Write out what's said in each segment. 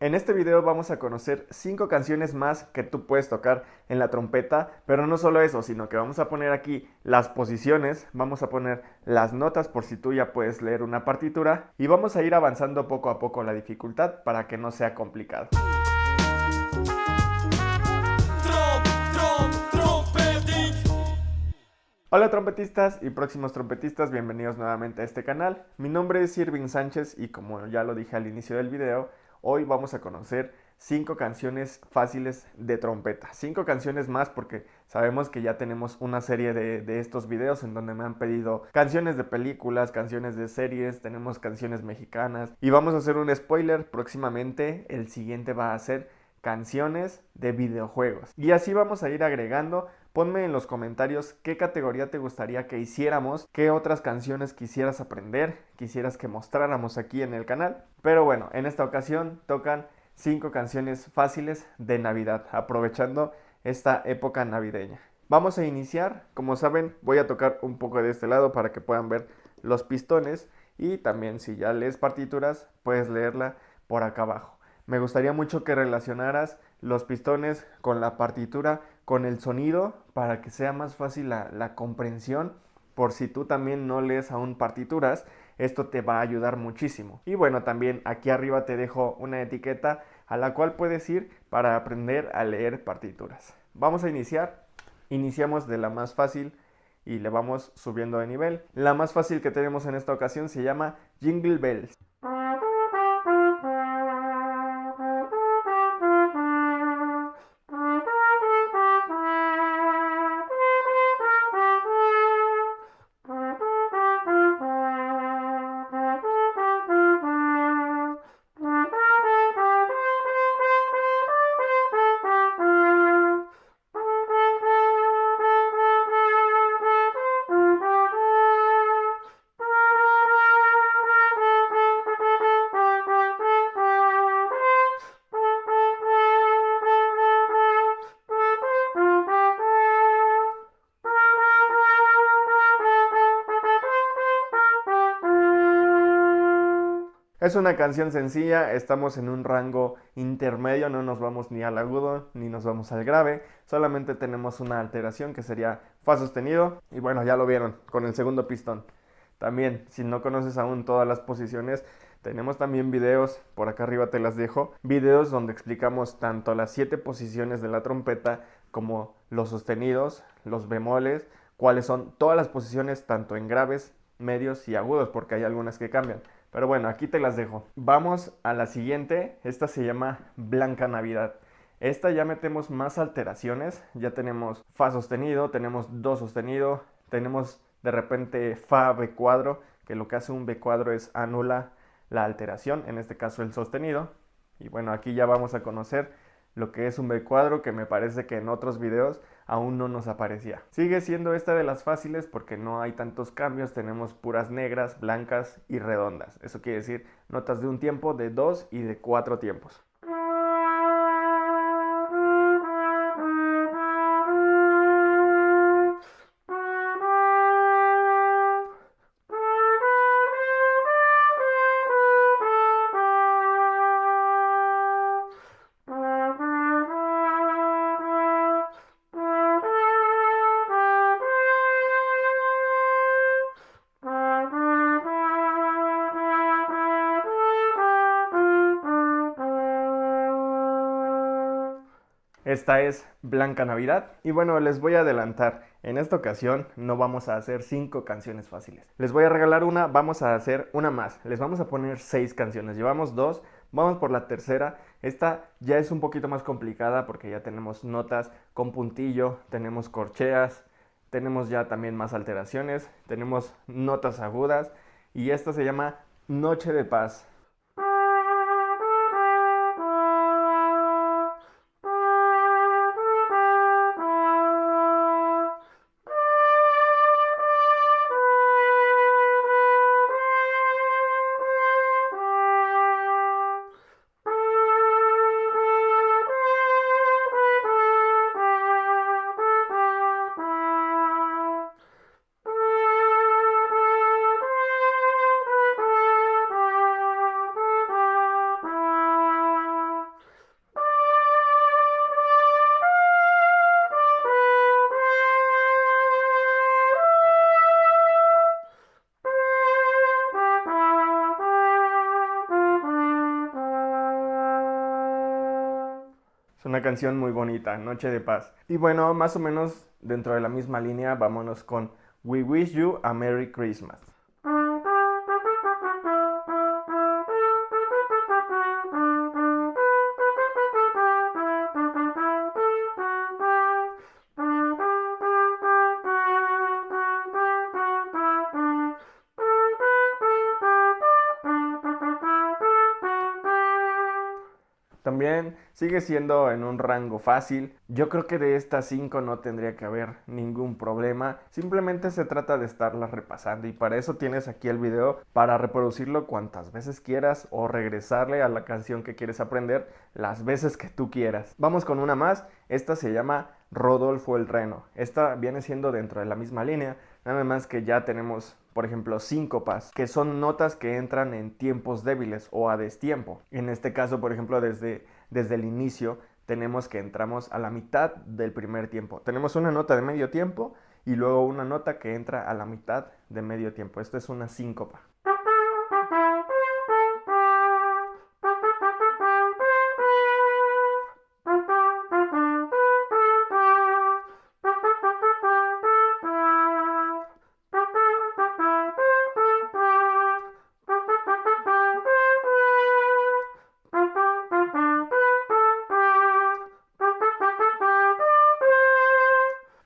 En este video vamos a conocer 5 canciones más que tú puedes tocar en la trompeta, pero no solo eso, sino que vamos a poner aquí las posiciones, vamos a poner las notas por si tú ya puedes leer una partitura y vamos a ir avanzando poco a poco la dificultad para que no sea complicado. Hola trompetistas y próximos trompetistas, bienvenidos nuevamente a este canal. Mi nombre es Irving Sánchez y como ya lo dije al inicio del video, hoy vamos a conocer 5 canciones fáciles de trompeta. 5 canciones más porque sabemos que ya tenemos una serie de estos videos en donde me han pedido canciones de películas, canciones de series, tenemos canciones mexicanas y vamos a hacer un spoiler próximamente. El siguiente va a ser canciones de videojuegos. Y así vamos a ir agregando. Ponme en los comentarios qué categoría te gustaría que hiciéramos, qué otras canciones quisieras aprender, quisieras que mostráramos aquí en el canal. Pero bueno, en esta ocasión tocan 5 canciones fáciles de Navidad, aprovechando esta época navideña. Vamos a iniciar, como saben, voy a tocar un poco de este lado para que puedan ver los pistones y también si ya lees partituras, puedes leerla por acá abajo. Me gustaría mucho que relacionaras los pistones con la partitura, con el sonido, para que sea más fácil la comprensión. Por si tú también no lees aún partituras, esto te va a ayudar muchísimo. Y bueno, también aquí arriba te dejo una etiqueta a la cual puedes ir para aprender a leer partituras. Vamos a iniciar. Iniciamos de la más fácil y le vamos subiendo de nivel. La más fácil que tenemos en esta ocasión se llama Jingle Bells. Es una canción sencilla, estamos en un rango intermedio, no nos vamos ni al agudo ni nos vamos al grave, solamente tenemos una alteración que sería fa sostenido y bueno, ya lo vieron con el segundo pistón. También, si no conoces aún todas las posiciones, tenemos también videos, por acá arriba te las dejo, videos donde explicamos tanto las 7 posiciones de la trompeta como los sostenidos, los bemoles, cuáles son todas las posiciones tanto en graves, medios y agudos, porque hay algunas que cambian. Pero bueno, aquí te las dejo. Vamos a la siguiente. Esta se llama Blanca Navidad. Esta ya metemos más alteraciones. Ya tenemos fa sostenido, tenemos do sostenido, tenemos de repente fa b cuadro, que lo que hace un b cuadro es anula la alteración, en este caso el sostenido. Y bueno, aquí ya vamos a conocer lo que es un B cuadro, que me parece que en otros videos aún no nos aparecía. Sigue siendo esta de las fáciles porque no hay tantos cambios, tenemos puras negras, blancas y redondas. Eso quiere decir notas de un tiempo, de 2 y de 4 tiempos. Esta es Blanca Navidad. Y bueno, les voy a adelantar. En esta ocasión no vamos a hacer 5 canciones fáciles. Les voy a regalar una, vamos a hacer una más. Les vamos a poner 6 canciones. Llevamos 2, vamos por la tercera. Esta ya es un poquito más complicada porque ya tenemos notas con puntillo, tenemos corcheas, tenemos ya también más alteraciones, tenemos notas agudas. Y esta se llama Noche de Paz. Es una canción muy bonita, Noche de Paz. Y bueno, más o menos dentro de la misma línea, vámonos con We Wish You a Merry Christmas. También sigue siendo en un rango fácil. Yo creo que de estas 5 no tendría que haber ningún problema. Simplemente se trata de estarlas repasando y para eso tienes aquí el video para reproducirlo cuantas veces quieras o regresarle a la canción que quieres aprender las veces que tú quieras. Vamos con una más. Esta se llama Rodolfo el Reno. Esta viene siendo dentro de la misma línea, nada más que ya tenemos, por ejemplo, síncopas, que son notas que entran en tiempos débiles o a destiempo. En este caso, por ejemplo, desde el inicio tenemos que entramos a la mitad del primer tiempo. Tenemos una nota de medio tiempo y luego una nota que entra a la mitad de medio tiempo. Esto es una síncopa.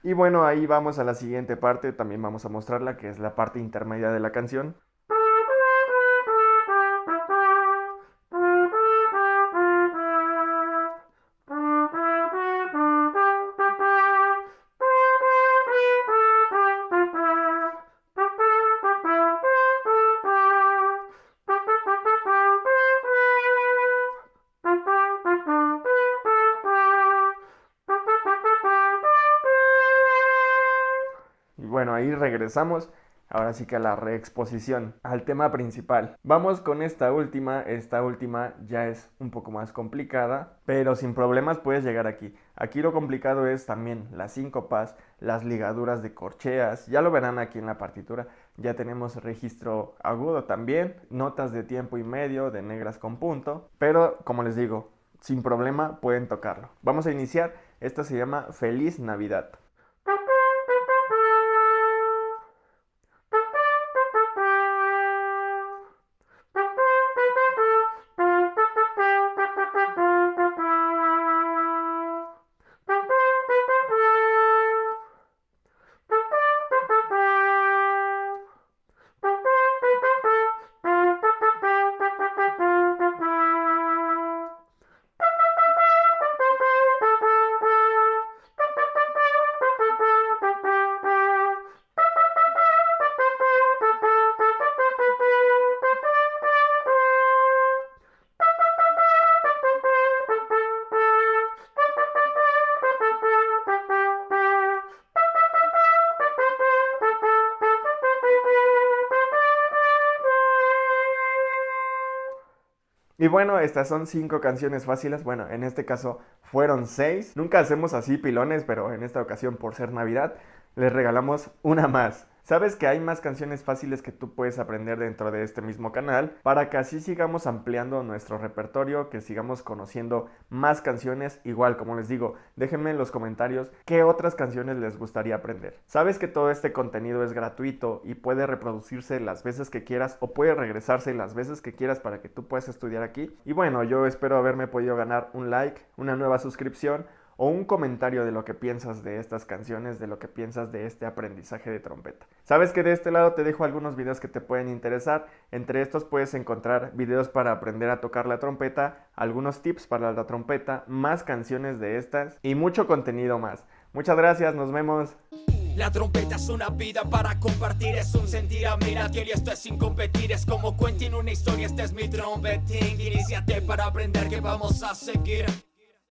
Y bueno, ahí vamos a la siguiente parte, también vamos a mostrarla, que es la parte intermedia de la canción. Y bueno, ahí regresamos, ahora sí que a la reexposición, al tema principal. Vamos con esta última ya es un poco más complicada, pero sin problemas puedes llegar aquí. Aquí lo complicado es también las síncopas, las ligaduras de corcheas, ya lo verán aquí en la partitura. Ya tenemos registro agudo también, notas de tiempo y medio, de negras con punto, pero como les digo, sin problema pueden tocarlo. Vamos a iniciar, esta se llama Feliz Navidad. Y bueno, estas son 5 canciones fáciles. Bueno, en este caso fueron 6. Nunca hacemos así pilones, pero en esta ocasión, por ser Navidad, les regalamos una más. Sabes que hay más canciones fáciles que tú puedes aprender dentro de este mismo canal para que así sigamos ampliando nuestro repertorio, que sigamos conociendo más canciones. Igual, como les digo, déjenme en los comentarios qué otras canciones les gustaría aprender. Sabes que todo este contenido es gratuito y puede reproducirse las veces que quieras o puede regresarse las veces que quieras para que tú puedas estudiar aquí. Y bueno, yo espero haberme podido ganar un like, una nueva suscripción o un comentario de lo que piensas de estas canciones, de lo que piensas de este aprendizaje de trompeta. Sabes que de este lado te dejo algunos videos que te pueden interesar. Entre estos puedes encontrar videos para aprender a tocar la trompeta, algunos tips para la trompeta, más canciones de estas y mucho contenido más. Muchas gracias, nos vemos. La trompeta es una vida para compartir, es un sentir a mira que esto es sin competir, es como cuenten una historia, este es mi trompeting, iníciate para aprender que vamos a seguir.